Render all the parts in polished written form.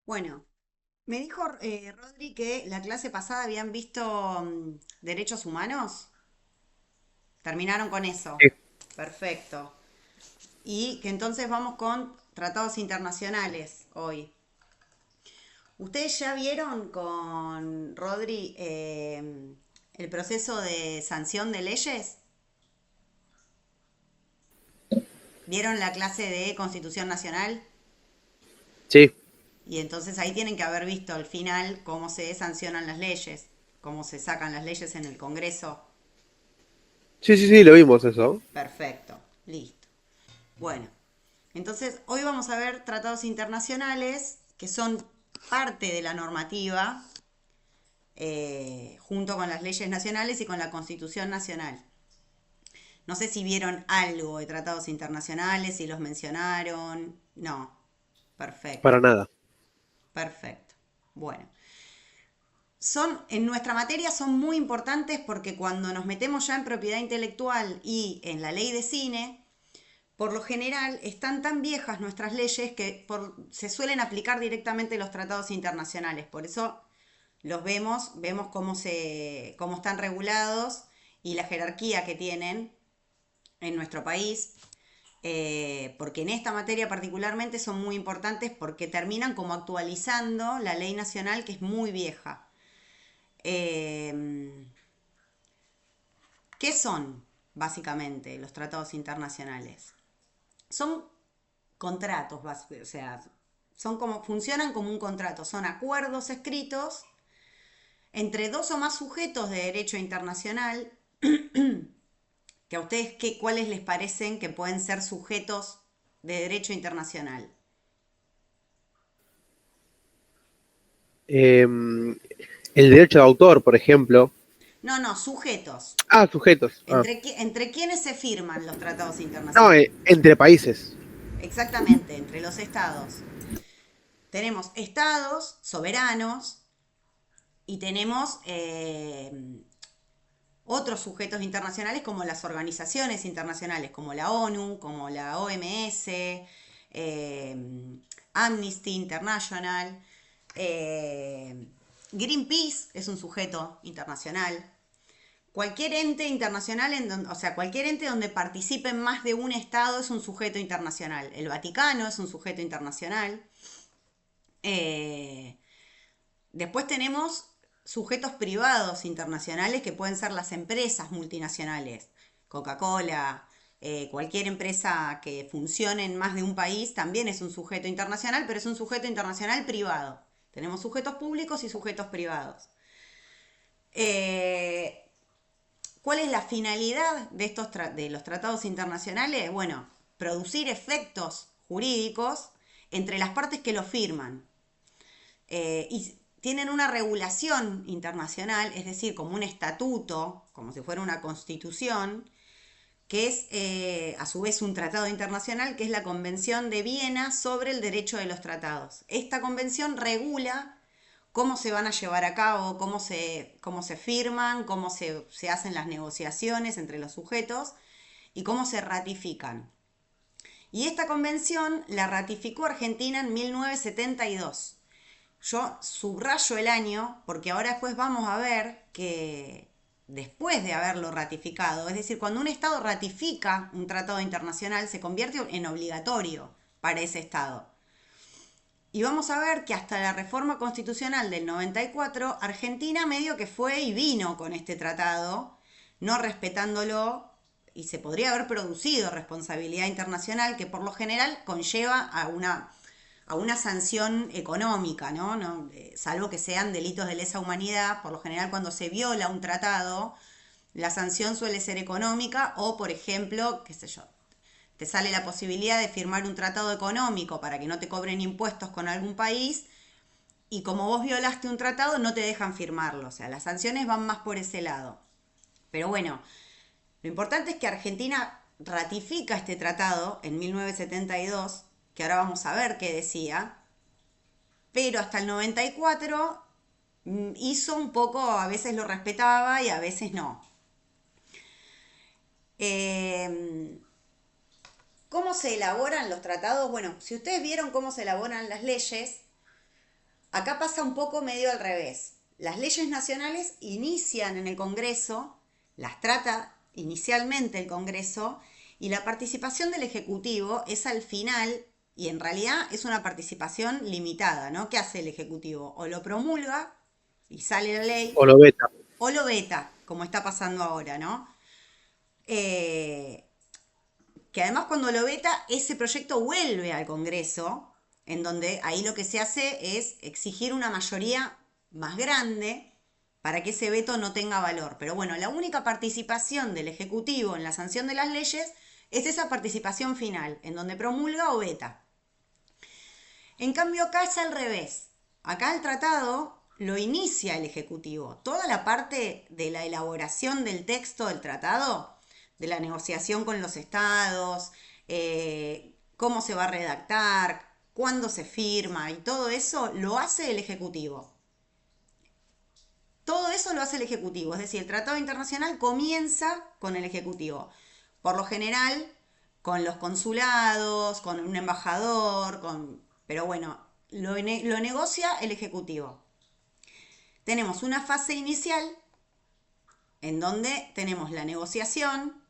Bueno, me dijo Rodri que la clase pasada habían visto derechos humanos. Terminaron con eso. Sí, Perfecto. Y que entonces vamos con tratados internacionales hoy. ¿Ustedes ya vieron con Rodri el proceso de sanción de leyes? ¿Vieron la clase de Constitución Nacional? sí, Y entonces ahí tienen que haber visto al final cómo se sancionan las leyes, cómo se sacan las leyes en el Congreso. sí, lo vimos eso. Perfecto, listo. Bueno, entonces hoy vamos a ver tratados internacionales que son parte de la normativa junto con las leyes nacionales y con la Constitución Nacional. No sé si vieron algo de tratados internacionales, si los mencionaron. No, perfecto, Para nada. perfecto. Bueno, en nuestra materia son muy importantes porque cuando nos metemos ya en propiedad intelectual y en la ley de cine, por lo general, están tan viejas nuestras leyes que se suelen aplicar directamente los tratados internacionales. Por eso los vemos cómo están regulados y la jerarquía que tienen en nuestro país. Porque en esta materia particularmente son muy importantes porque terminan como actualizando la ley nacional que es muy vieja. Eh, ¿Qué son básicamente los tratados internacionales? Son contratos, o sea, funcionan como un contrato, son acuerdos escritos entre dos o más sujetos de derecho internacional, que a ustedes cuáles les parecen que pueden ser sujetos de derecho internacional. Eh, el derecho de autor, por ejemplo. No, no, sujetos. Ah, sujetos. ¿Entre quiénes se firman los tratados No, internacionales? entre países. Exactamente, entre los estados. Tenemos estados soberanos y tenemos otros sujetos internacionales como las organizaciones internacionales, como la ONU, como la OMS, Amnesty International. eh, Greenpeace es un sujeto internacional. Cualquier ente internacional, o sea, cualquier ente donde participen más de un Estado es un sujeto internacional. El Vaticano es un sujeto internacional. Eh, Después tenemos sujetos privados internacionales que pueden ser las empresas multinacionales. Coca-Cola, cualquier empresa que funcione en más de un país también es un sujeto internacional, pero es un sujeto internacional privado. Tenemos sujetos públicos y sujetos privados. Eh, ¿Cuál es la finalidad de los tratados internacionales? Bueno, producir efectos jurídicos entre las partes que los firman. Y tienen una regulación internacional, es decir, como un estatuto, como si fuera una constitución, que es a su vez un tratado internacional, que es la Convención de Viena sobre el Derecho de los Tratados. Esta convención regula cómo se van a llevar a cabo, cómo se firman, se hacen las negociaciones entre los sujetos y cómo se ratifican. Y esta convención la ratificó Argentina en 1972. Yo subrayo el año porque ahora después vamos a ver que después de haberlo ratificado, es decir, cuando un Estado ratifica un tratado internacional, se convierte en obligatorio para ese Estado. Y vamos a ver que hasta la reforma constitucional del 94, Argentina medio que fue y vino con este tratado, no respetándolo, y se podría haber producido responsabilidad internacional que por lo general conlleva a una sanción económica, ¿no? No salvo que sean delitos de lesa humanidad, por lo general cuando se viola un tratado, la sanción suele ser económica o, por ejemplo, qué sé yo, te sale la posibilidad de firmar un tratado económico para que no te cobren impuestos con algún país y como vos violaste un tratado no te dejan firmarlo, o sea, las sanciones van más por ese lado. Pero bueno, lo importante es que Argentina ratifica este tratado en 1972, que ahora vamos a ver qué decía, pero hasta el 94 hizo un poco, a veces lo respetaba y a veces no. Eh, ¿Cómo se elaboran los tratados? Bueno, si ustedes vieron cómo se elaboran las leyes, Acá pasa un poco medio al revés. Las leyes nacionales inician en el Congreso, las trata inicialmente el Congreso, y la participación del Ejecutivo es al final, y en realidad es una participación limitada, ¿no? ¿Qué hace el Ejecutivo? O lo promulga y sale la ley, O lo beta. o lo veta, como está pasando ahora, ¿no? Eh, que además cuando lo veta, ese proyecto vuelve al Congreso, en donde ahí lo que se hace es exigir una mayoría más grande para que ese veto no tenga valor. Pero bueno, la única participación del Ejecutivo en la sanción de las leyes es esa participación final, en donde promulga o veta. En cambio acá es al revés. Acá el tratado lo inicia el Ejecutivo. Toda la parte de la elaboración del texto del tratado, de la negociación con los estados, cómo se va a redactar, cuándo se firma y todo eso lo hace el Ejecutivo. Todo eso lo hace el Ejecutivo, es decir, el tratado internacional comienza con el Ejecutivo. Por lo general, con los consulados, con un embajador, pero bueno, lo negocia el Ejecutivo. Tenemos una fase inicial en donde tenemos la negociación,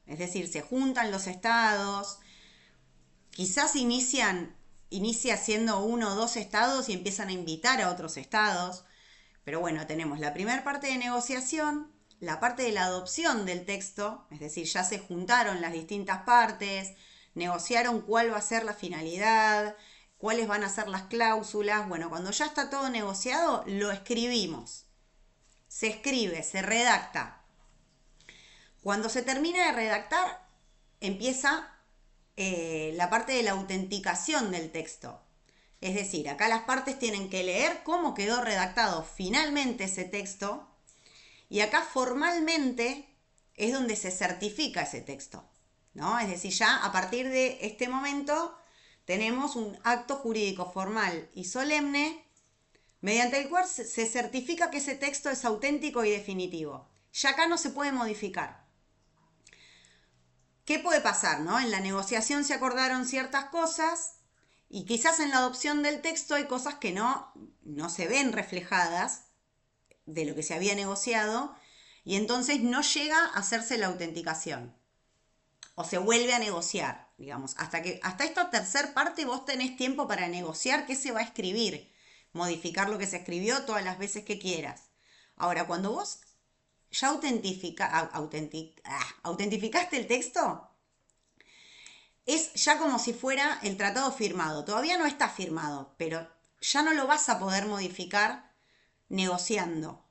es decir, se juntan los estados, quizás inicia siendo uno o dos estados y empiezan a invitar a otros estados. Pero bueno, tenemos la primera parte de negociación, la parte de la adopción del texto, es decir, ya se juntaron las distintas partes, negociaron cuál va a ser la finalidad, cuáles van a ser las cláusulas. Bueno, cuando ya está todo negociado, lo escribimos. Se escribe, se redacta. Cuando se termina de redactar, empieza la parte de la autenticación del texto. Es decir, acá las partes tienen que leer cómo quedó redactado finalmente ese texto y acá formalmente es donde se certifica ese texto, ¿no? Es decir, ya a partir de este momento tenemos un acto jurídico formal y solemne mediante el cual se certifica que ese texto es auténtico y definitivo. Ya acá no se puede modificar. ¿Qué puede pasar, no? En la negociación se acordaron ciertas cosas y quizás en la adopción del texto hay cosas que no se ven reflejadas de lo que se había negociado y entonces no llega a hacerse la autenticación o se vuelve a negociar, digamos, hasta esta tercera parte vos tenés tiempo para negociar qué se va a escribir, modificar lo que se escribió todas las veces que quieras. Ahora, cuando vos ya autentificaste el texto, es ya como si fuera el tratado firmado. Todavía no está firmado, pero ya no lo vas a poder modificar negociando,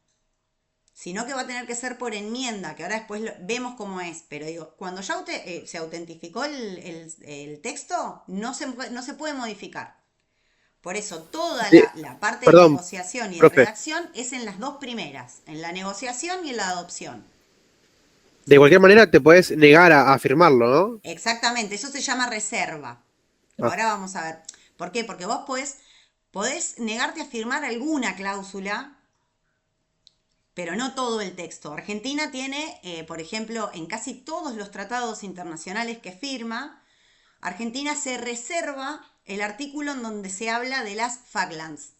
sino que va a tener que ser por enmienda, que ahora después vemos cómo es. Pero digo, cuando ya se autentificó el texto, no se puede modificar. Por eso toda De- la parte de Perdón, negociación y de profe. redacción es en las dos primeras, en la negociación y en la adopción. De cualquier manera te puedes negar a firmarlo, ¿no? Exactamente, eso se llama reserva. Ah, Ahora vamos a ver. ¿Por qué? Porque vos podés negarte a firmar alguna cláusula, pero no todo el texto. Argentina tiene, por ejemplo, en casi todos los tratados internacionales que firma, Argentina se reserva el artículo en donde se habla de las Falklands.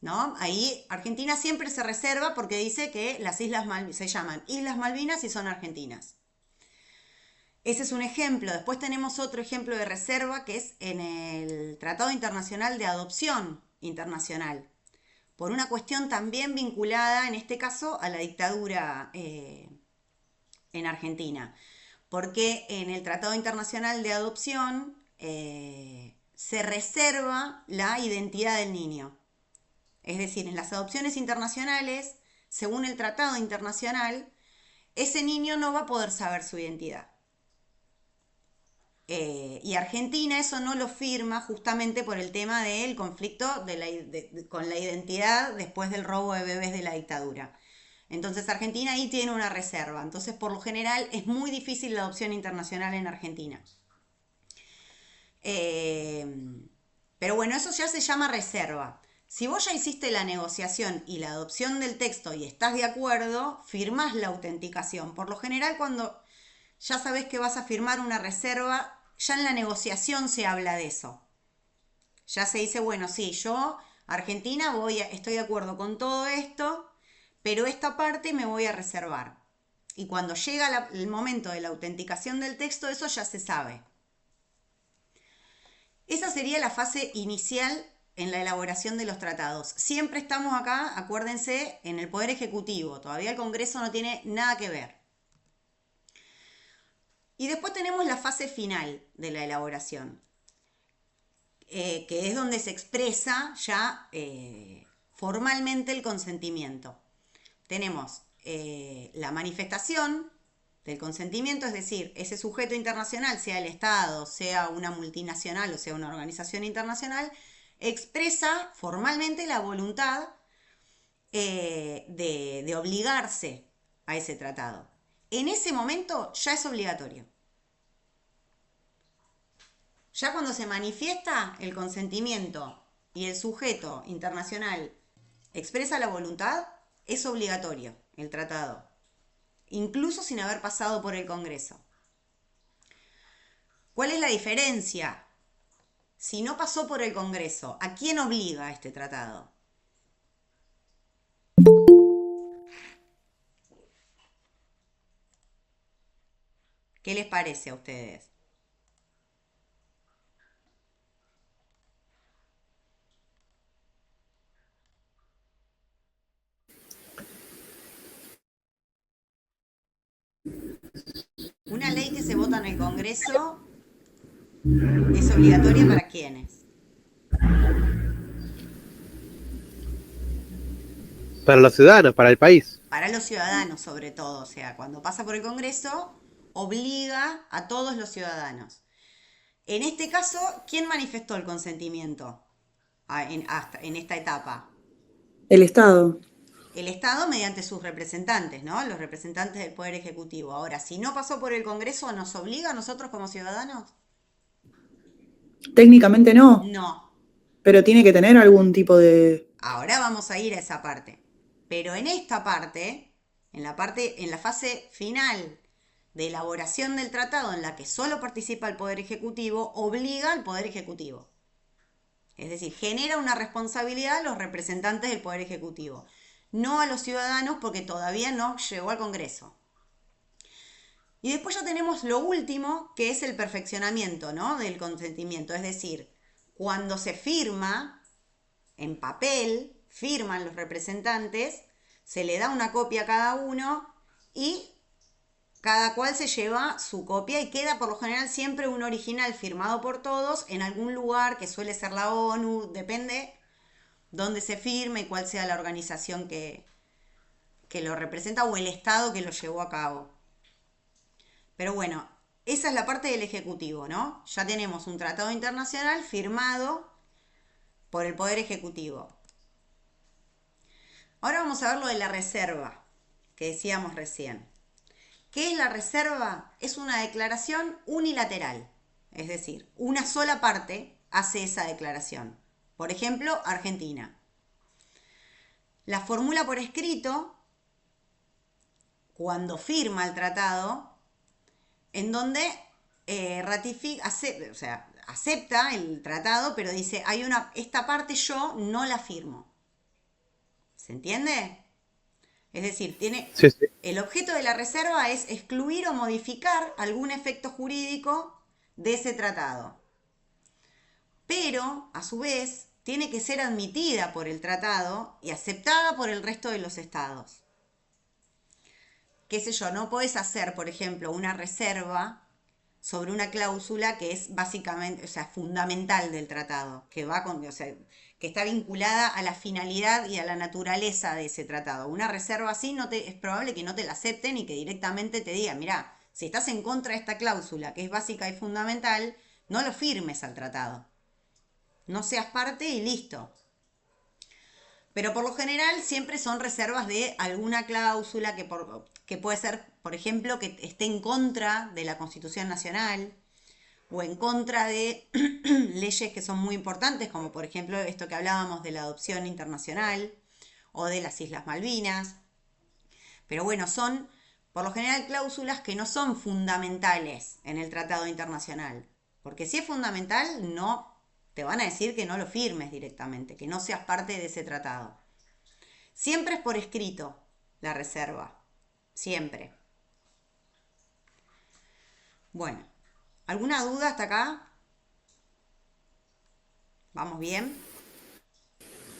¿No? Ahí Argentina siempre se reserva porque dice que las Islas Malvinas se llaman Islas Malvinas y son argentinas. Ese es un ejemplo. Después tenemos otro ejemplo de reserva que es en el Tratado Internacional de Adopción Internacional, por una cuestión también vinculada, en este caso, a la dictadura en Argentina. Porque en el Tratado Internacional de Adopción se reserva la identidad del niño. Es decir, en las adopciones internacionales, según el Tratado Internacional, ese niño no va a poder saber su identidad. Y Argentina eso no lo firma justamente por el tema del conflicto con la identidad después del robo de bebés de la dictadura. Entonces Argentina ahí tiene una reserva. Entonces por lo general es muy difícil la adopción internacional en Argentina. Eh, pero bueno, eso ya se llama reserva. Si vos ya hiciste la negociación y la adopción del texto y estás de acuerdo, firmás la autenticación. Por lo general, cuando ya sabés que vas a firmar una reserva, ya en la negociación se habla de eso. Ya se dice, bueno, sí, yo, Argentina, estoy de acuerdo con todo esto, pero esta parte me voy a reservar. Y cuando llega el momento de la autenticación del texto, eso ya se sabe. Esa sería la fase inicial en la elaboración de los tratados. Siempre estamos acá, acuérdense, en el Poder Ejecutivo. Todavía el Congreso no tiene nada que ver. Y después tenemos la fase final de la elaboración, que es donde se expresa ya formalmente el consentimiento. Tenemos la manifestación del consentimiento, es decir, ese sujeto internacional, sea el Estado, sea una multinacional o sea una organización internacional, expresa formalmente la voluntad de obligarse a ese tratado. En ese momento ya es obligatorio. Ya cuando se manifiesta el consentimiento y el sujeto internacional expresa la voluntad, es obligatorio el tratado, incluso sin haber pasado por el Congreso. ¿Cuál es la diferencia? Si no pasó por el Congreso, ¿a quién obliga este tratado? ¿Qué les parece a ustedes? Una ley que se vota en el Congreso es obligatoria para quiénes? Para los ciudadanos, para el país. Para los ciudadanos sobre todo, o sea, cuando pasa por el Congreso, obliga a todos los ciudadanos. En este caso, ¿quién manifestó el consentimiento en esta etapa? El Estado. El Estado mediante sus representantes, ¿no? Los representantes del Poder Ejecutivo. Ahora, si no pasó por el Congreso, ¿nos obliga a nosotros como ciudadanos? Técnicamente no, No. pero tiene que tener algún tipo de... Ahora vamos a ir a esa parte. Pero en esta parte, en la fase final de elaboración del tratado, en la que solo participa el Poder Ejecutivo, obliga al Poder Ejecutivo. Es decir, genera una responsabilidad a los representantes del Poder Ejecutivo, no a los ciudadanos porque todavía no llegó al Congreso. Y después ya tenemos lo último, que es el perfeccionamiento, ¿no? Del consentimiento. Es decir, cuando se firma en papel, firman los representantes, se le da una copia a cada uno y cada cual se lleva su copia y queda por lo general siempre un original firmado por todos en algún lugar que suele ser la ONU, depende dónde se firme y cuál sea la organización que lo representa o el Estado que lo llevó a cabo. Pero bueno, esa es la parte del Ejecutivo, ¿no? Ya tenemos un tratado internacional firmado por el Poder Ejecutivo. Ahora vamos a ver lo de la reserva, que decíamos recién. ¿Qué es la reserva? Es una declaración unilateral, es decir, una sola parte hace esa declaración. Por ejemplo, Argentina. La formula por escrito cuando firma el tratado, en donde acepta el tratado, pero dice, esta parte yo no la firmo. ¿Se entiende? Es decir, Sí, sí. el objeto de la reserva es excluir o modificar algún efecto jurídico de ese tratado. Pero, a su vez, tiene que ser admitida por el tratado y aceptada por el resto de los estados. Qué sé yo, no podés hacer, por ejemplo, una reserva sobre una cláusula que es básicamente, o sea, fundamental del tratado, que está vinculada a la finalidad y a la naturaleza de ese tratado. Una reserva así es probable que no te la acepten y que directamente te digan, mirá, si estás en contra de esta cláusula, que es básica y fundamental, no lo firmes al tratado. No seas parte y listo. Pero por lo general siempre son reservas de alguna cláusula que puede ser, por ejemplo, que esté en contra de la Constitución Nacional o en contra de leyes que son muy importantes, como por ejemplo esto que hablábamos de la adopción internacional o de las Islas Malvinas. Pero bueno, son por lo general cláusulas que no son fundamentales en el tratado internacional. Porque si es fundamental, no te van a decir que no lo firmes directamente, que no seas parte de ese tratado. Siempre es por escrito la reserva, siempre. Bueno, ¿alguna duda hasta acá? ¿Vamos bien?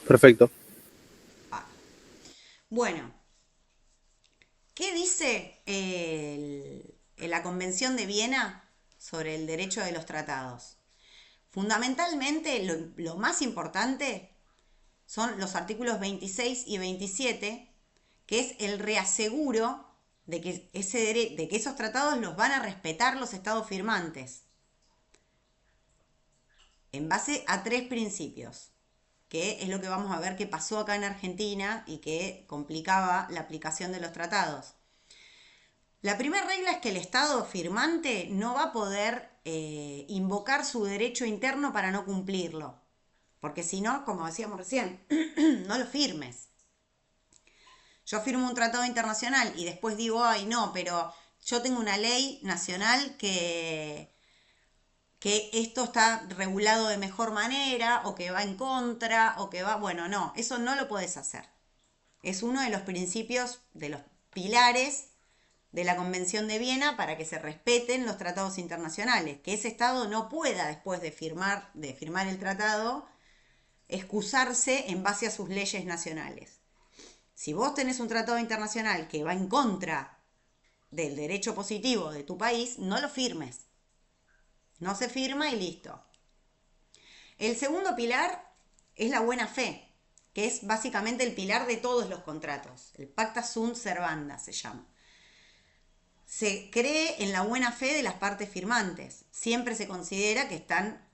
Perfecto. Ah. Bueno, ¿qué dice la Convención de Viena sobre el derecho de los tratados? Fundamentalmente, lo más importante son los artículos 26 y 27, que es el reaseguro de que, de que esos tratados los van a respetar los estados firmantes, en base a tres principios, que es lo que vamos a ver que pasó acá en Argentina y que complicaba la aplicación de los tratados. La primera regla es que el Estado firmante no va a poder invocar su derecho interno para no cumplirlo, porque si no, como decíamos recién, no lo firmes. Yo firmo un tratado internacional y después digo, ay, no, pero yo tengo una ley nacional que esto está regulado de mejor manera o que va en contra o que va, bueno, no, eso no lo puedes hacer. Es uno de los principios, de los pilares de la Convención de Viena para que se respeten los tratados internacionales, que ese Estado no pueda después de firmar el tratado excusarse en base a sus leyes nacionales. Si vos tenés un tratado internacional que va en contra del derecho positivo de tu país, no lo firmes. No se firma y listo. El segundo pilar es la buena fe, que es básicamente el pilar de todos los contratos. El pacta sunt servanda se llama. Se cree en la buena fe de las partes firmantes. Siempre se considera que están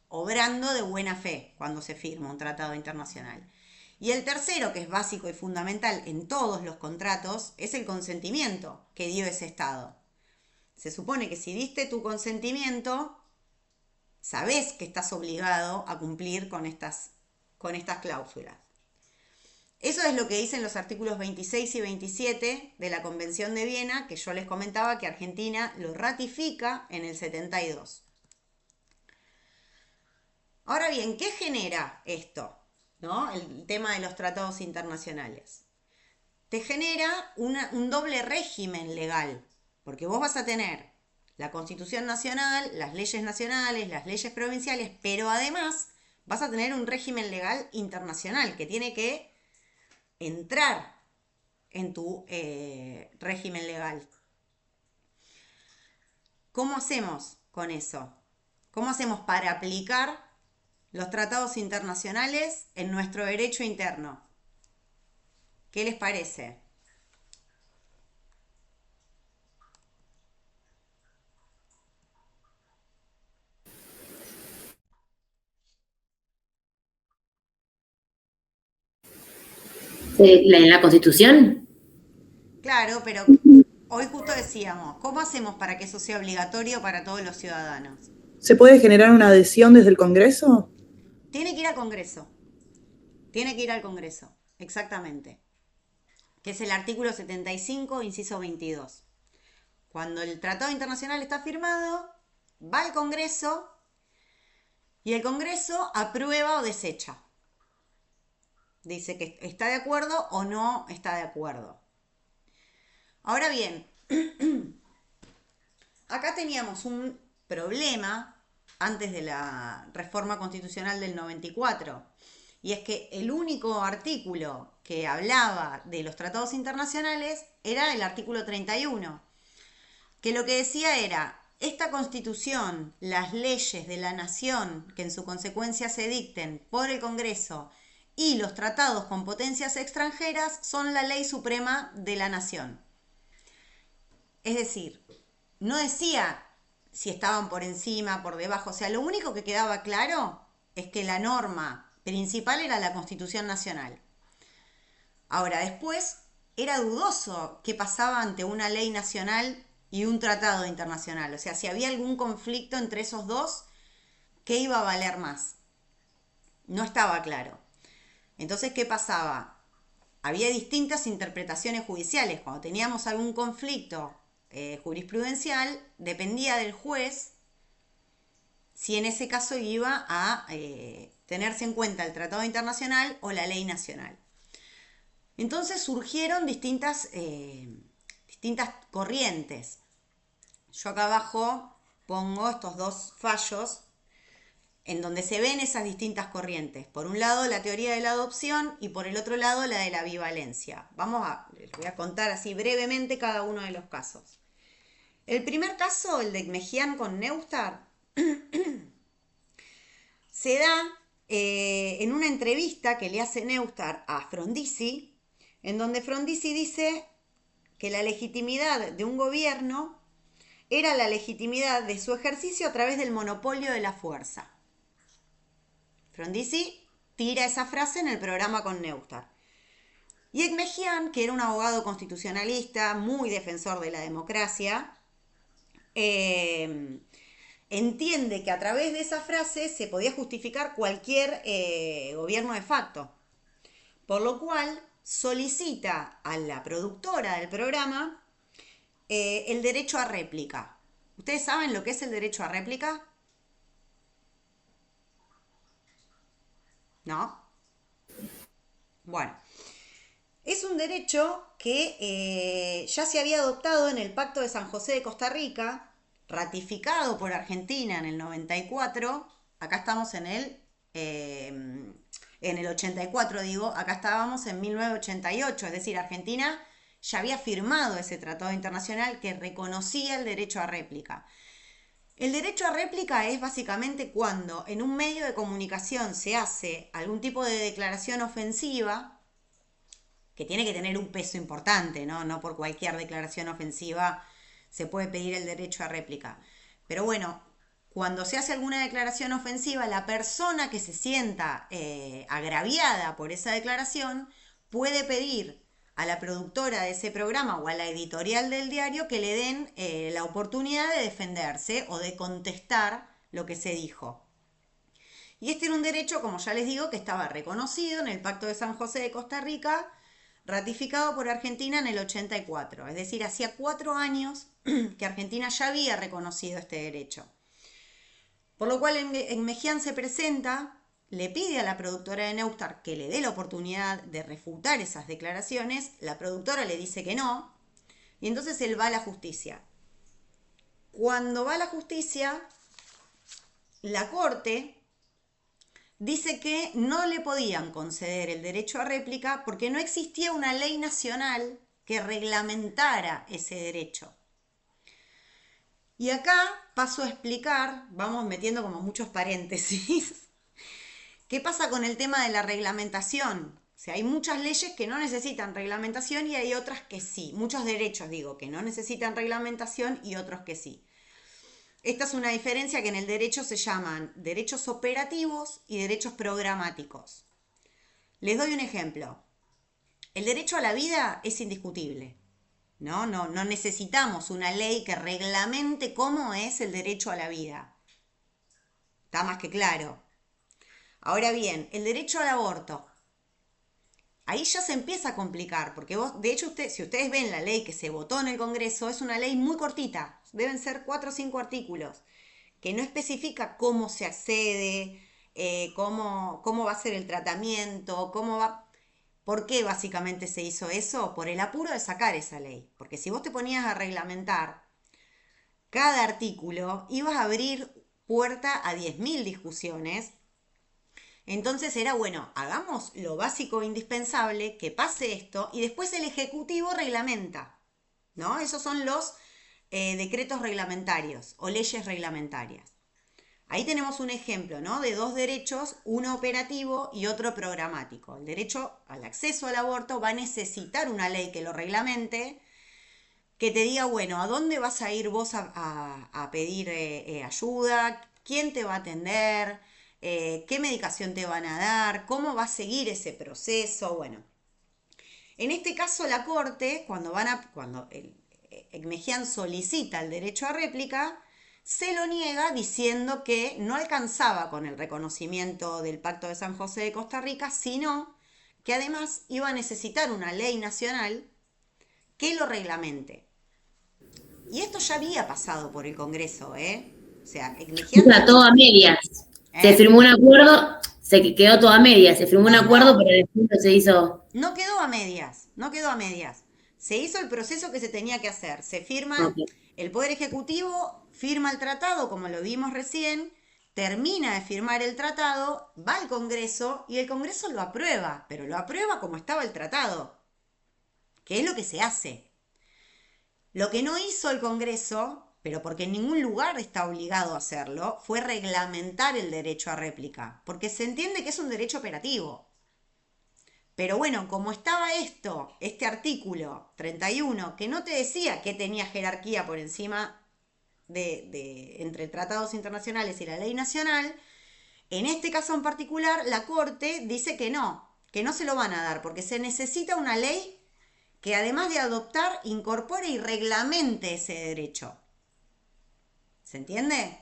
obrando de buena fe cuando se firma un tratado internacional. Y el tercero, que es básico y fundamental en todos los contratos, es el consentimiento que dio ese Estado. Se supone que si diste tu consentimiento, sabés que estás obligado a cumplir con estas cláusulas. Eso es lo que dicen los artículos 26 y 27 de la Convención de Viena, que yo les comentaba que Argentina lo ratifica en el 72. Ahora bien, ¿qué genera esto? ¿No? El tema de los tratados internacionales. Te genera un doble régimen legal, porque vos vas a tener la Constitución Nacional, las leyes provinciales, pero además vas a tener un régimen legal internacional que tiene que entrar en tu régimen legal. ¿Cómo hacemos con eso? ¿Cómo hacemos para aplicar los tratados internacionales en nuestro derecho interno? ¿Qué les parece? ¿En la Constitución? Claro, pero hoy justo decíamos, ¿cómo hacemos para que eso sea obligatorio para todos los ciudadanos? ¿Se puede generar una adhesión desde el Congreso? Tiene que ir al Congreso. Tiene que ir al Congreso, exactamente. Que es el artículo 75, inciso 22. Cuando el tratado internacional está firmado, va al Congreso y el Congreso aprueba o desecha. Dice que está de acuerdo o no está de acuerdo. Ahora bien, acá teníamos un problema antes de la reforma constitucional del 94. Y es que el único artículo que hablaba de los tratados internacionales era el artículo 31, que lo que decía era, esta constitución, las leyes de la nación que en su consecuencia se dicten por el Congreso y los tratados con potencias extranjeras son la ley suprema de la nación. Es decir, no decía si estaban por encima, por debajo, o sea, lo único que quedaba claro es que la norma principal era la Constitución Nacional. Ahora, después era dudoso qué pasaba ante una ley nacional y un tratado internacional. O sea, si había algún conflicto entre esos dos, ¿qué iba a valer más? No estaba claro. Entonces, ¿qué pasaba? Había distintas interpretaciones judiciales. Cuando teníamos algún conflicto jurisprudencial, dependía del juez si en ese caso iba a tenerse en cuenta el tratado internacional o la ley nacional. Entonces surgieron distintas corrientes. Yo acá abajo pongo estos dos fallos en donde se ven esas distintas corrientes. Por un lado, la teoría de la adopción y por el otro lado, la de la bivalencia. Les voy a contar así brevemente cada uno de los casos. El primer caso, el de Ekmejian con Neustadt, se da en una entrevista que le hace Neustadt a Frondizi, en donde Frondizi dice que la legitimidad de un gobierno era la legitimidad de su ejercicio a través del monopolio de la fuerza. Frondizi tira esa frase en el programa con Neustadt. Y Ekmejian, que era un abogado constitucionalista, muy defensor de la democracia, entiende que a través de esa frase se podía justificar cualquier gobierno de facto. Por lo cual solicita a la productora del programa el derecho a réplica. ¿Ustedes saben lo que es el derecho a réplica? ¿No? Bueno, es un derecho que ya se había adoptado en el Pacto de San José de Costa Rica, ratificado por Argentina en el 94. Acá estamos en el 84, acá estábamos en 1988, es decir, Argentina ya había firmado ese tratado internacional que reconocía el derecho a réplica. El derecho a réplica es básicamente cuando en un medio de comunicación se hace algún tipo de declaración ofensiva, que tiene que tener un peso importante, ¿no? No por cualquier declaración ofensiva se puede pedir el derecho a réplica. Pero bueno, cuando se hace alguna declaración ofensiva, la persona que se sienta agraviada por esa declaración puede pedir a la productora de ese programa o a la editorial del diario que le den la oportunidad de defenderse o de contestar lo que se dijo. Y este era un derecho, como ya les digo, que estaba reconocido en el Pacto de San José de Costa Rica, ratificado por Argentina en el 84. Es decir, hacía 4 años que Argentina ya había reconocido este derecho. Por lo cual Ekmejian se presenta, le pide a la productora de Neustadt que le dé la oportunidad de refutar esas declaraciones, la productora le dice que no, y entonces él va a la justicia. Cuando va a la justicia, la Corte dice que no le podían conceder el derecho a réplica porque no existía una ley nacional que reglamentara ese derecho. Y acá paso a explicar, vamos metiendo como muchos paréntesis, ¿qué pasa con el tema de la reglamentación? O sea, hay muchas leyes que no necesitan reglamentación y hay otras que sí. Muchos derechos, que no necesitan reglamentación y otros que sí. Esta es una diferencia que en el derecho se llaman derechos operativos y derechos programáticos. Les doy un ejemplo. El derecho a la vida es indiscutible. No necesitamos una ley que reglamente cómo es el derecho a la vida. Está más que claro. Ahora bien, el derecho al aborto. Ahí ya se empieza a complicar, porque de hecho, si ustedes ven la ley que se votó en el Congreso, es una ley muy cortita, deben ser 4 o 5 artículos, que no especifica cómo se accede, cómo va a ser el tratamiento, ¿Por qué básicamente se hizo eso? Por el apuro de sacar esa ley, porque si vos te ponías a reglamentar cada artículo, ibas a abrir puerta a 10.000 discusiones. Entonces era, hagamos lo básico e indispensable, que pase esto, y después el Ejecutivo reglamenta, ¿no? Esos son los decretos reglamentarios o leyes reglamentarias. Ahí tenemos un ejemplo, ¿no? De 2 derechos, uno operativo y otro programático. El derecho al acceso al aborto va a necesitar una ley que lo reglamente, que te diga, ¿a dónde vas a ir vos a pedir ayuda? ¿Quién te va a atender? ¿Qué medicación te van a dar? ¿Cómo va a seguir ese proceso? En este caso la Corte, cuando Ekmejian solicita el derecho a réplica, se lo niega diciendo que no alcanzaba con el reconocimiento del Pacto de San José de Costa Rica, sino que además iba a necesitar una ley nacional que lo reglamente. Y esto ya había pasado por el Congreso, O sea, O sea, todo a medias. Se ¿eh? firmó un acuerdo, se quedó todo a medias. Se firmó un No, acuerdo, no, pero después no se hizo. no quedó a medias, no quedó a medias. Se hizo el proceso que se tenía que hacer. Se firma, Ok. el Poder Ejecutivo firma el tratado, como lo vimos recién, termina de firmar el tratado, va al Congreso y el Congreso lo aprueba, pero lo aprueba como estaba el tratado, que es lo que se hace. Lo que no hizo el Congreso, pero porque en ningún lugar está obligado a hacerlo, fue reglamentar el derecho a réplica, porque se entiende que es un derecho operativo. Pero bueno, como estaba este artículo 31, que no te decía que tenía jerarquía por encima entre tratados internacionales y la ley nacional, en este caso en particular, la Corte dice que no se lo van a dar, porque se necesita una ley que además de adoptar, incorpore y reglamente ese derecho. ¿Se entiende?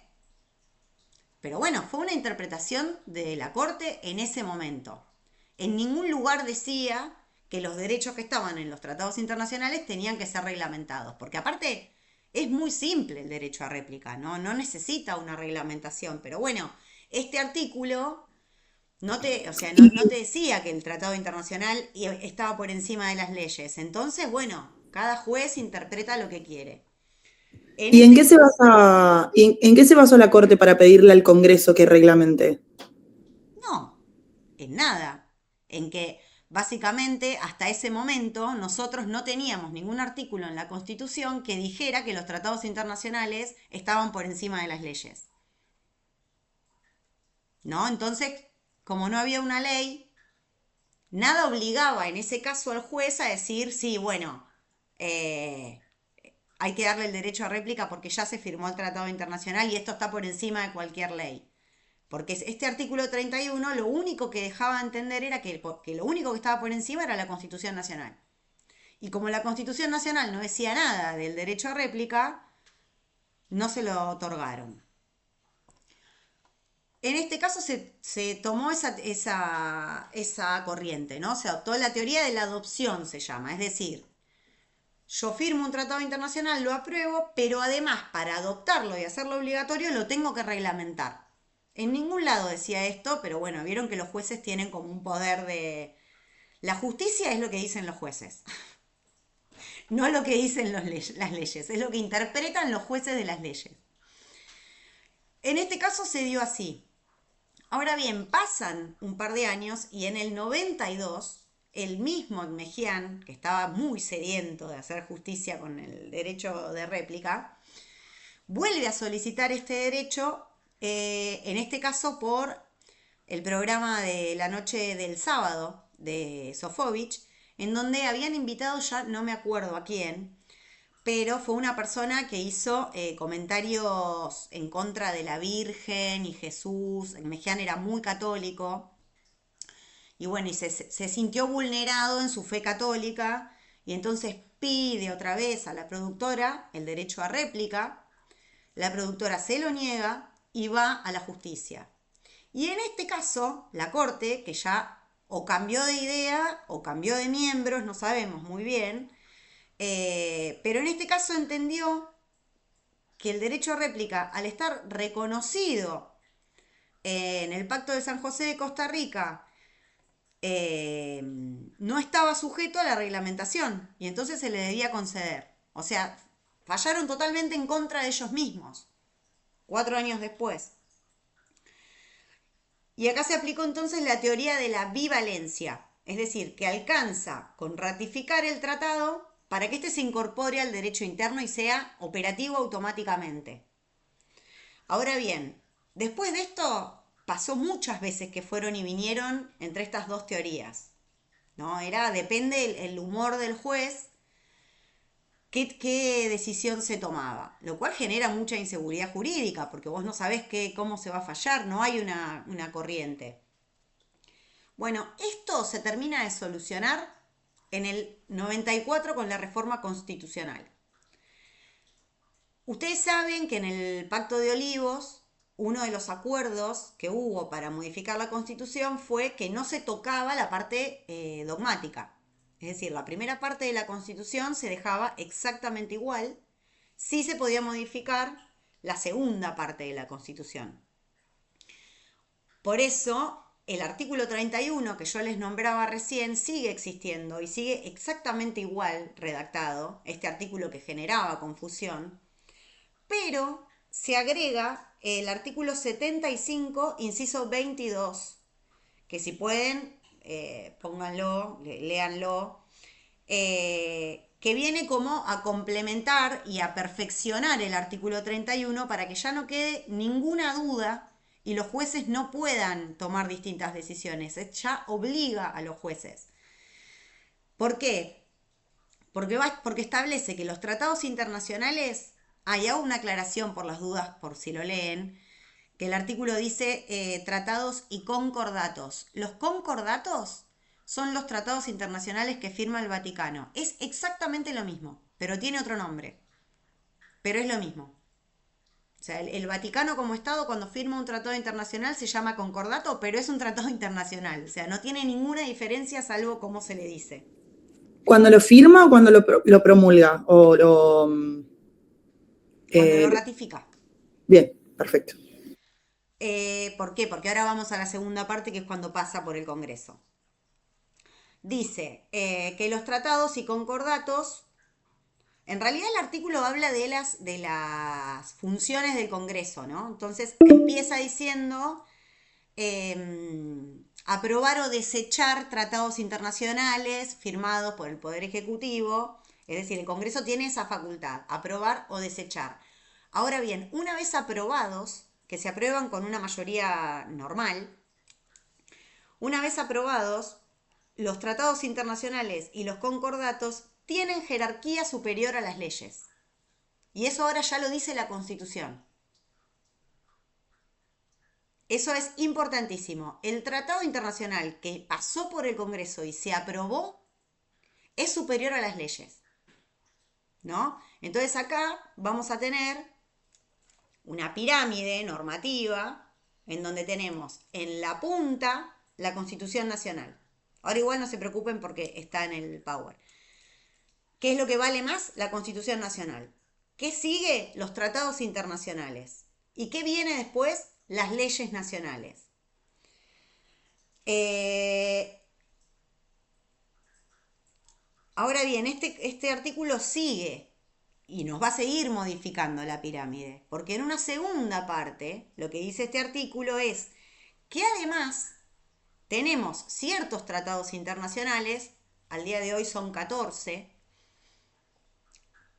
Pero bueno, fue una interpretación de la Corte en ese momento. En ningún lugar decía que los derechos que estaban en los tratados internacionales tenían que ser reglamentados, porque aparte es muy simple el derecho a réplica, no necesita una reglamentación, pero bueno, este artículo o sea, no te decía que el tratado internacional estaba por encima de las leyes. Entonces, bueno, cada juez interpreta lo que quiere. En ¿Y este, en qué se basó la Corte para pedirle al Congreso que reglamente? no, en nada. En que básicamente hasta ese momento nosotros no teníamos ningún artículo en la Constitución que dijera que los tratados internacionales estaban por encima de las leyes. ¿No? Entonces, como no había una ley, nada obligaba en ese caso al juez a decir, sí, bueno, eh, hay que darle el derecho a réplica porque ya se firmó el tratado internacional y esto está por encima de cualquier ley. Porque este artículo 31 lo único que dejaba entender era que lo único que estaba por encima era la Constitución Nacional. Y como la Constitución Nacional no decía nada del derecho a réplica, no se lo otorgaron. En este caso se tomó esa corriente, ¿no? Se adoptó la teoría de la adopción, se llama. Es decir, yo firmo un tratado internacional, lo apruebo, pero además para adoptarlo y hacerlo obligatorio lo tengo que reglamentar. En ningún lado decía esto, pero bueno, vieron que los jueces tienen como un poder de... La justicia es lo que dicen los jueces, no lo que dicen las leyes, es lo que interpretan los jueces de las leyes. En este caso se dio así. Ahora bien, pasan un par de años y en el 92, el mismo Mejián, que estaba muy sediento de hacer justicia con el derecho de réplica, vuelve a solicitar este derecho, en este caso por el programa de la noche del sábado de Sofovich, en donde habían invitado, ya no me acuerdo a quién, pero fue una persona que hizo comentarios en contra de la Virgen y Jesús. Mejián era muy católico y bueno, y se sintió vulnerado en su fe católica y entonces pide otra vez a la productora el derecho a réplica. La productora se lo niega y va a la justicia. Y en este caso, la Corte, que ya o cambió de idea o cambió de miembros, no sabemos muy bien, pero en este caso entendió que el derecho a réplica, al estar reconocido en el Pacto de San José de Costa Rica, no estaba sujeto a la reglamentación y entonces se le debía conceder. O sea, fallaron totalmente en contra de ellos mismos, 4 años después. Y acá se aplicó entonces la teoría de la bivalencia, es decir, que alcanza con ratificar el tratado para que éste se incorpore al derecho interno y sea operativo automáticamente. Ahora bien, después de esto pasó muchas veces que fueron y vinieron entre estas dos teorías. ¿No? Depende el humor del juez, qué decisión se tomaba, lo cual genera mucha inseguridad jurídica, porque vos no sabés cómo se va a fallar, no hay una corriente. Bueno, esto se termina de solucionar en el 94 con la reforma constitucional. Ustedes saben que en el Pacto de Olivos, uno de los acuerdos que hubo para modificar la Constitución fue que no se tocaba la parte dogmática. Es decir, la primera parte de la Constitución se dejaba exactamente igual. Sí se podía modificar, la segunda parte de la Constitución. Por eso, el artículo 31 que yo les nombraba recién sigue existiendo y sigue exactamente igual redactado, este artículo que generaba confusión, pero se agrega el artículo 75, inciso 22, que si pueden, pónganlo, léanlo, que viene como a complementar y a perfeccionar el artículo 31 para que ya no quede ninguna duda y los jueces no puedan tomar distintas decisiones. Ya obliga a los jueces. ¿Por qué? Porque establece que los tratados internacionales, y hago una aclaración por las dudas, por si lo leen, que el artículo dice tratados y concordatos. Los concordatos son los tratados internacionales que firma el Vaticano. Es exactamente lo mismo, pero tiene otro nombre. Pero es lo mismo. O sea, el Vaticano como Estado cuando firma un tratado internacional se llama concordato, pero es un tratado internacional. O sea, no tiene ninguna diferencia salvo cómo se le dice. ¿Cuando lo firma o cuando lo promulga? Cuando lo ratifica. Bien, perfecto. ¿Por qué? Porque ahora vamos a la segunda parte, que es cuando pasa por el Congreso. Dice que los tratados y concordatos, en realidad el artículo habla de las funciones del Congreso, ¿no? Entonces empieza diciendo aprobar o desechar tratados internacionales firmados por el Poder Ejecutivo, es decir, el Congreso tiene esa facultad, aprobar o desechar. Ahora bien, una vez aprobados, que se aprueban con una mayoría normal, una vez aprobados, los tratados internacionales y los concordatos tienen jerarquía superior a las leyes. Y eso ahora ya lo dice la Constitución. Eso es importantísimo. El tratado internacional que pasó por el Congreso y se aprobó es superior a las leyes, ¿no? Entonces acá vamos a tener una pirámide normativa en donde tenemos en la punta la Constitución Nacional. Ahora igual no se preocupen porque está en el Power. ¿Qué es lo que vale más? La Constitución Nacional. ¿Qué sigue? Los tratados internacionales. ¿Y qué viene después? Las leyes nacionales. Ahora bien, este artículo sigue y nos va a seguir modificando la pirámide, porque en una segunda parte lo que dice este artículo es que además tenemos ciertos tratados internacionales, al día de hoy son 14,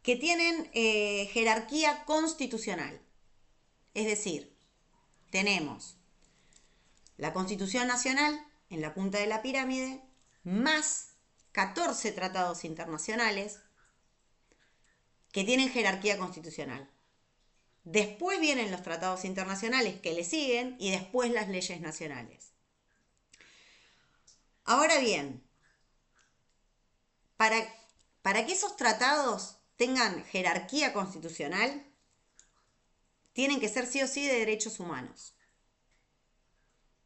que tienen jerarquía constitucional. Es decir, tenemos la Constitución Nacional en la punta de la pirámide, más 14 tratados internacionales que tienen jerarquía constitucional. Después vienen los tratados internacionales que le siguen y después las leyes nacionales. Ahora bien, para que esos tratados tengan jerarquía constitucional, tienen que ser sí o sí de derechos humanos.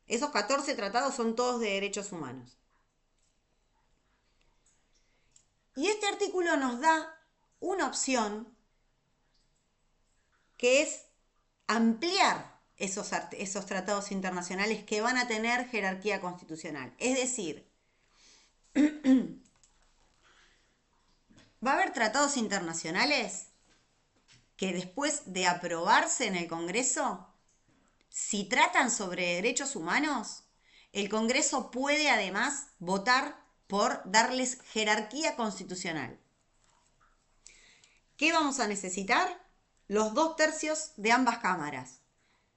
Esos 14 tratados son todos de derechos humanos. Y este artículo nos da una opción que es ampliar esos tratados internacionales que van a tener jerarquía constitucional. Es decir, va a haber tratados internacionales que después de aprobarse en el Congreso, si tratan sobre derechos humanos, el Congreso puede además votar por darles jerarquía constitucional. ¿Qué vamos a necesitar? Los 2/3 de ambas cámaras.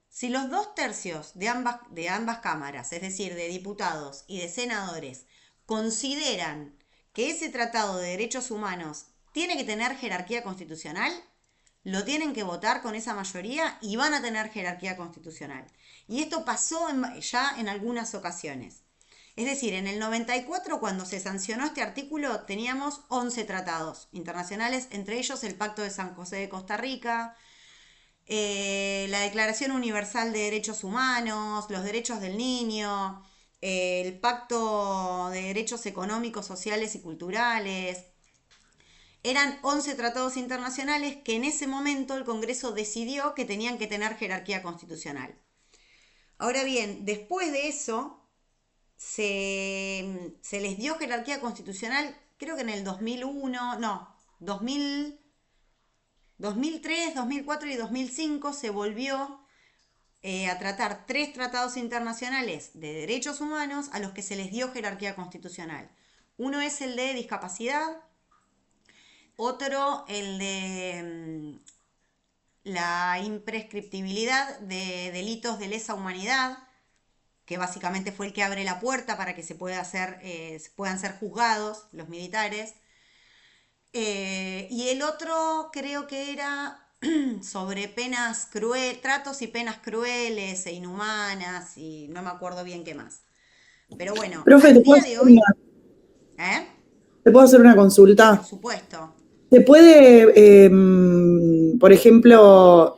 Si los 2/3 de ambas cámaras, es decir, de diputados y de senadores, consideran que ese tratado de derechos humanos tiene que tener jerarquía constitucional, lo tienen que votar con esa mayoría y van a tener jerarquía constitucional. Y esto pasó ya en algunas ocasiones. Es decir, en el 94, cuando se sancionó este artículo, teníamos 11 tratados internacionales, entre ellos el Pacto de San José de Costa Rica, la Declaración Universal de Derechos Humanos, los Derechos del Niño, el Pacto de Derechos Económicos, Sociales y Culturales, Eran 11 tratados internacionales que en ese momento el Congreso decidió que tenían que tener jerarquía constitucional. Ahora bien, después de eso se les dio jerarquía constitucional, creo que en el 2001, no, 2000, 2003, 2004 y 2005 se volvió a tratar 3 tratados internacionales de derechos humanos a los que se les dio jerarquía constitucional. Uno es el de discapacidad, otro el de la imprescriptibilidad de delitos de lesa humanidad, que básicamente fue el que abre la puerta para que puedan ser juzgados los militares. Y el otro creo que era sobre penas crueles, tratos y penas crueles e inhumanas, y no me acuerdo bien qué más. Pero bueno, Profe, al día de hoy, ¿eh? ¿te puedo hacer una Por consulta? supuesto. ¿Se puede, por ejemplo,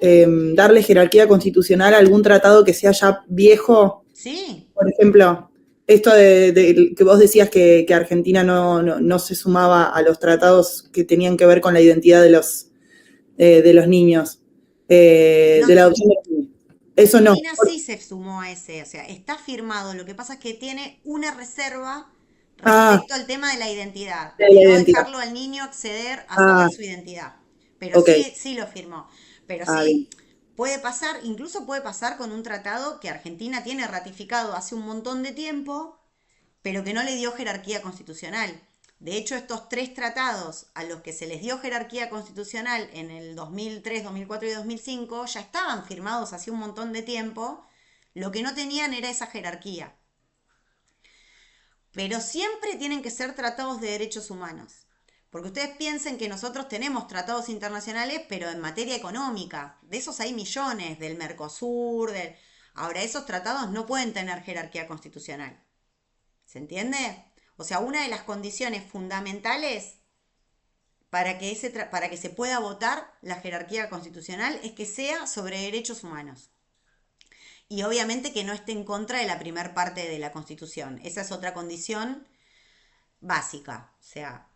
darle jerarquía constitucional a algún tratado que sea ya viejo? Sí, Por ejemplo, esto de que vos decías que Argentina no se sumaba a los tratados que tenían que ver con la identidad de los niños, no, de la adopción de los niños. Eso no. Argentina sí se sumó a ese, o sea, está firmado. Lo que pasa es que tiene una reserva respecto al tema de la identidad, De de la no identidad. dejarlo al niño acceder a saber su identidad. Pero Ok. sí lo firmó. Pero Bien. sí, puede pasar, incluso puede pasar con un tratado que Argentina tiene ratificado hace un montón de tiempo, pero que no le dio jerarquía constitucional. De hecho, estos 3 tratados a los que se les dio jerarquía constitucional en el 2003, 2004 y 2005 ya estaban firmados hace un montón de tiempo, lo que no tenían era esa jerarquía. Pero siempre tienen que ser tratados de derechos humanos. Porque ustedes piensen que nosotros tenemos tratados internacionales, pero en materia económica. De esos hay millones, del Mercosur, Ahora, esos tratados no pueden tener jerarquía constitucional. ¿Se entiende? O sea, una de las condiciones fundamentales para que se pueda votar la jerarquía constitucional es que sea sobre derechos humanos. Y obviamente que no esté en contra de la primera parte de la Constitución. Esa es otra condición básica. O sea,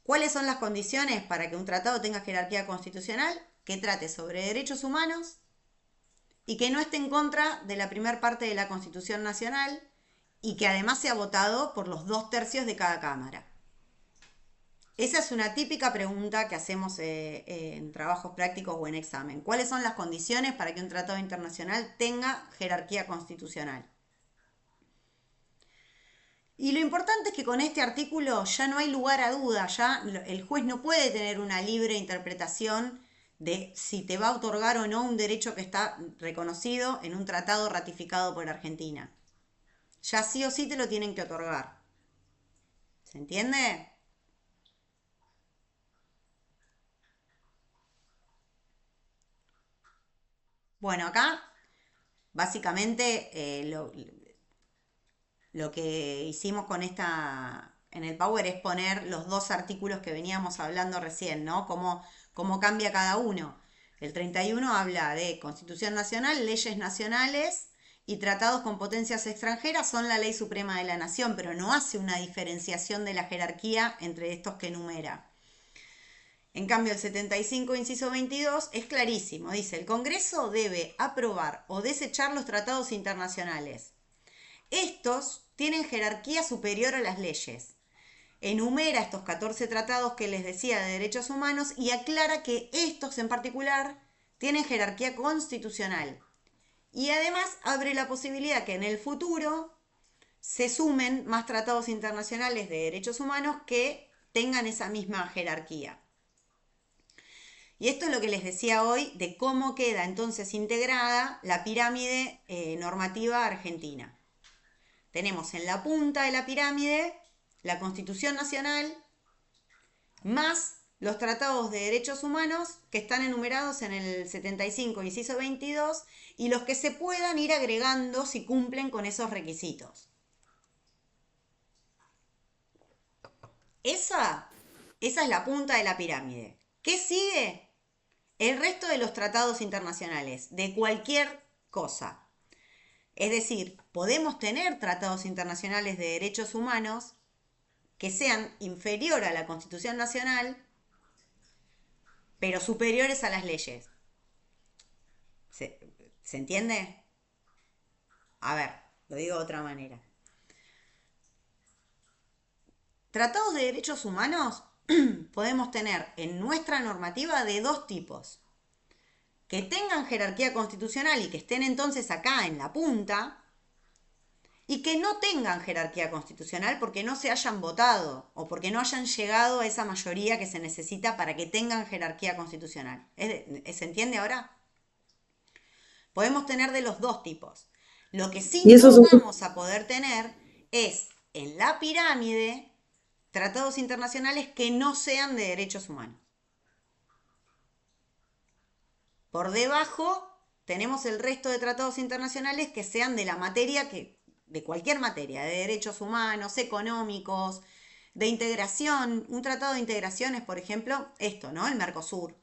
¿cuáles son las condiciones para que un tratado tenga jerarquía constitucional? Que trate sobre derechos humanos y que no esté en contra de la primera parte de la Constitución Nacional y que además sea votado por los 2/3 de cada Cámara. Esa es una típica pregunta que hacemos en trabajos prácticos o en examen. ¿Cuáles son las condiciones para que un tratado internacional tenga jerarquía constitucional? Y lo importante es que con este artículo ya no hay lugar a duda, ya el juez no puede tener una libre interpretación de si te va a otorgar o no un derecho que está reconocido en un tratado ratificado por Argentina. Ya sí o sí te lo tienen que otorgar. ¿Se entiende? Bueno, acá básicamente lo que hicimos en el Power es poner los 2 artículos que veníamos hablando recién, ¿no? Cómo cambia cada uno. El 31 habla de Constitución Nacional, leyes nacionales y tratados con potencias extranjeras son la ley suprema de la nación, pero no hace una diferenciación de la jerarquía entre estos que enumera. En cambio, el 75, inciso 22, es clarísimo. Dice, el Congreso debe aprobar o desechar los tratados internacionales. Estos tienen jerarquía superior a las leyes. Enumera estos 14 tratados que les decía de derechos humanos y aclara que estos en particular tienen jerarquía constitucional. Y además abre la posibilidad que en el futuro se sumen más tratados internacionales de derechos humanos que tengan esa misma jerarquía. Y esto es lo que les decía hoy de cómo queda entonces integrada la pirámide normativa argentina. Tenemos en la punta de la pirámide la Constitución Nacional más los tratados de derechos humanos que están enumerados en el 75, inciso 22, y los que se puedan ir agregando si cumplen con esos requisitos. Esa es la punta de la pirámide. ¿Qué sigue? El resto de los tratados internacionales, de cualquier cosa. Es decir, podemos tener tratados internacionales de derechos humanos que sean inferior a la Constitución Nacional, pero superiores a las leyes. ¿Se entiende? A ver, lo digo de otra manera. Tratados de derechos humanos podemos tener en nuestra normativa de dos tipos. Que tengan jerarquía constitucional y que estén entonces acá en la punta, y que no tengan jerarquía constitucional porque no se hayan votado o porque no hayan llegado a esa mayoría que se necesita para que tengan jerarquía constitucional. ¿Se entiende ahora? Podemos tener de los dos tipos. Lo que sí Y eso no es un- vamos a poder tener es en la pirámide tratados internacionales que no sean de derechos humanos. Por debajo tenemos el resto de tratados internacionales que sean de la materia de cualquier materia, de derechos humanos, económicos, de integración. Un tratado de integración es, por ejemplo, esto, ¿no? El Mercosur.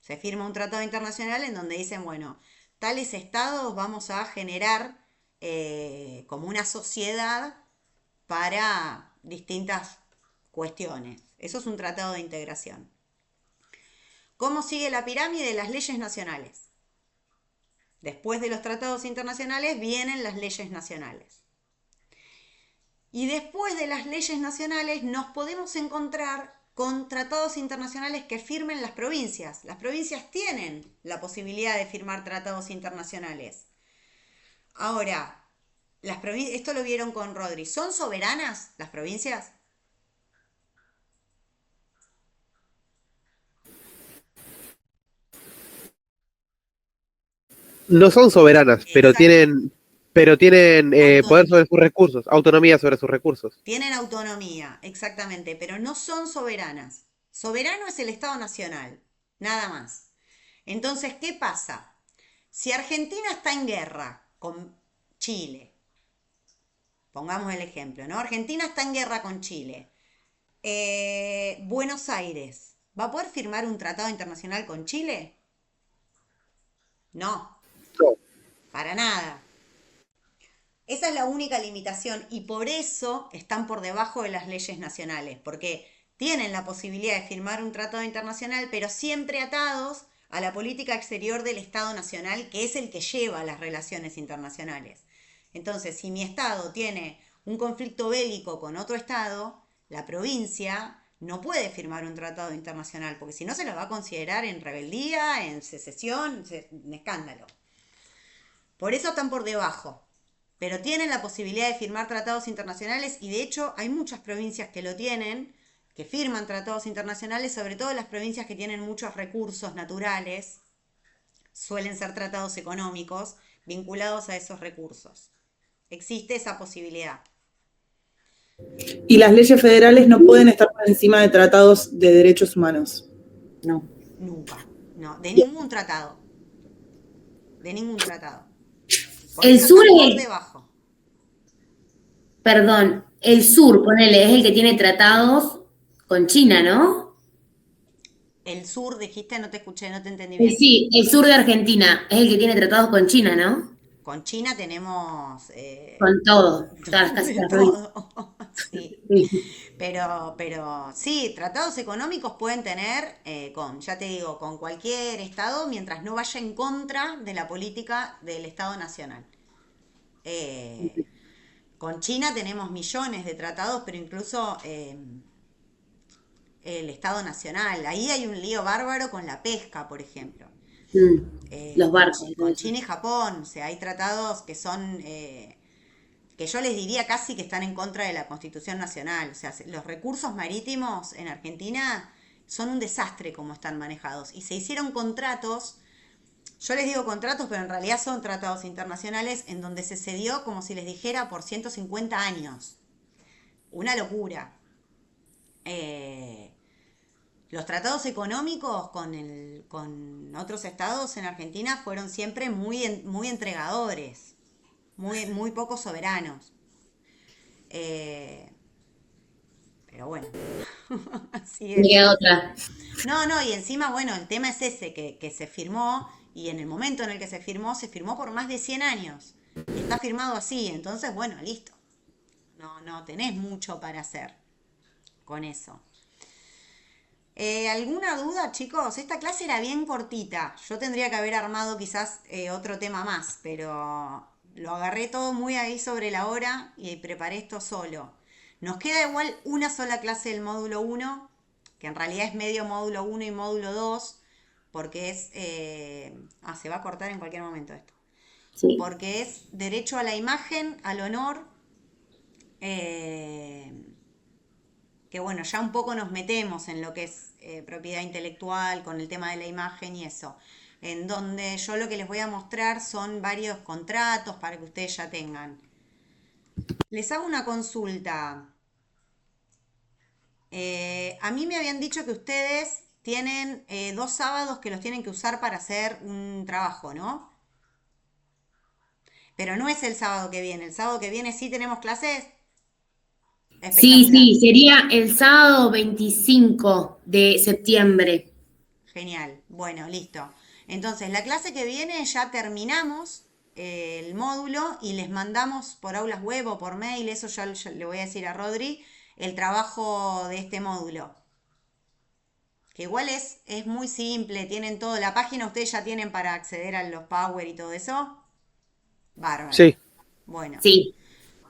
Se firma un tratado internacional en donde dicen, bueno, tales estados vamos a generar como una sociedad para distintas cuestiones. Eso es un tratado de integración. ¿Cómo sigue la pirámide? Las leyes nacionales. Después de los tratados internacionales vienen las leyes nacionales. Y después de las leyes nacionales nos podemos encontrar con tratados internacionales que firmen las provincias. Las provincias tienen la posibilidad de firmar tratados internacionales. Ahora, esto lo vieron con Rodri. ¿Son soberanas las provincias? No son soberanas, Exacto. pero tienen poder Autonomía. sobre sus recursos, autonomía sobre sus recursos. Tienen autonomía, exactamente, pero no son soberanas. Soberano es el Estado Nacional, nada más. Entonces, ¿qué pasa? Si Argentina está en guerra con Chile, pongamos el ejemplo, ¿no? Argentina está en guerra con Chile. Buenos Aires, ¿va a poder firmar un tratado internacional con Chile? No, No. para nada. Esa es la única limitación y por eso están por debajo de las leyes nacionales, porque tienen la posibilidad de firmar un tratado internacional, pero siempre atados a la política exterior del Estado Nacional, que es el que lleva las relaciones internacionales. Entonces, si mi Estado tiene un conflicto bélico con otro Estado, la provincia no puede firmar un tratado internacional, porque si no se lo va a considerar en rebeldía, en secesión, en escándalo. Por eso están por debajo, pero tienen la posibilidad de firmar tratados internacionales y de hecho hay muchas provincias que lo tienen, que firman tratados internacionales, sobre todo las provincias que tienen muchos recursos naturales, suelen ser tratados económicos vinculados a esos recursos. Existe esa posibilidad. Y las leyes federales no pueden estar por encima de tratados de derechos humanos. No. Nunca. No, de ningún tratado. De ningún tratado. Por El eso sur están es por el, debajo. perdón, el sur, ponele, es el que tiene tratados con China, ¿no? El sur, dijiste, no te escuché, no te entendí Y bien. sí, el sur de Argentina es el que tiene tratados con China, ¿no? Con China tenemos Con todo, casi de las provincias. todo. Sí. Sí. Pero sí, tratados económicos pueden tener ya te digo, con cualquier estado mientras no vaya en contra de la política del Estado Nacional. Eh, con China tenemos millones de tratados, pero incluso el Estado Nacional. Ahí hay un lío bárbaro con la pesca, por ejemplo. Mm, los barcos, todo Con eso. China y Japón, o sea, hay tratados que son que yo les diría casi que están en contra de la Constitución Nacional. O sea, los recursos marítimos en Argentina son un desastre como están manejados. Y se hicieron contratos, yo les digo contratos, pero en realidad son tratados internacionales en donde se cedió, como si les dijera, por 150 años. Una locura. Eh, los tratados económicos con otros estados en Argentina fueron siempre muy entregadores, muy poco soberanos. Eh, pero bueno, así Me es. queda otra. No, y encima, bueno, el tema es ese, que se firmó y en el momento en el que se firmó por más de 100 años. Y está firmado así, entonces, bueno, listo. No tenés mucho para hacer con eso. ¿Alguna duda, chicos? Esta clase era bien cortita. Yo tendría que haber armado quizás otro tema más, pero lo agarré todo muy ahí sobre la hora y preparé esto solo. Nos queda igual una sola clase del módulo uno, que en realidad es medio módulo uno y módulo 2, porque es... se va a cortar en cualquier momento esto. Sí. Porque es derecho a la imagen, al honor, eh, que bueno, ya un poco nos metemos en lo que es propiedad intelectual, con el tema de la imagen y eso, en donde yo lo que les voy a mostrar son varios contratos para que ustedes ya tengan. Les hago una consulta. A mí me habían dicho que ustedes tienen 2 sábados que los tienen que usar para hacer un trabajo, ¿no? Pero no es el sábado que viene. El sábado que viene sí tenemos clases. Sí, Espectacular. sí, sería el sábado 25 de septiembre. Genial. Bueno, listo. Entonces, la clase que viene ya terminamos el módulo y les mandamos por aulas web o por mail, eso ya le voy a decir a Rodri, el trabajo de este módulo. Que igual es muy simple, tienen todo, la página ustedes ya tienen para acceder a los Power y todo eso. Bárbaro. Sí, Bueno, Sí.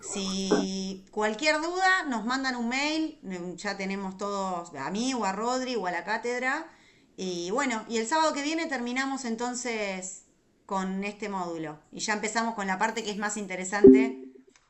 si cualquier duda nos mandan un mail, ya tenemos todos, a mí o a Rodri o a la cátedra. Y bueno, y el sábado que viene terminamos entonces con este módulo. Y ya empezamos con la parte que es más interesante,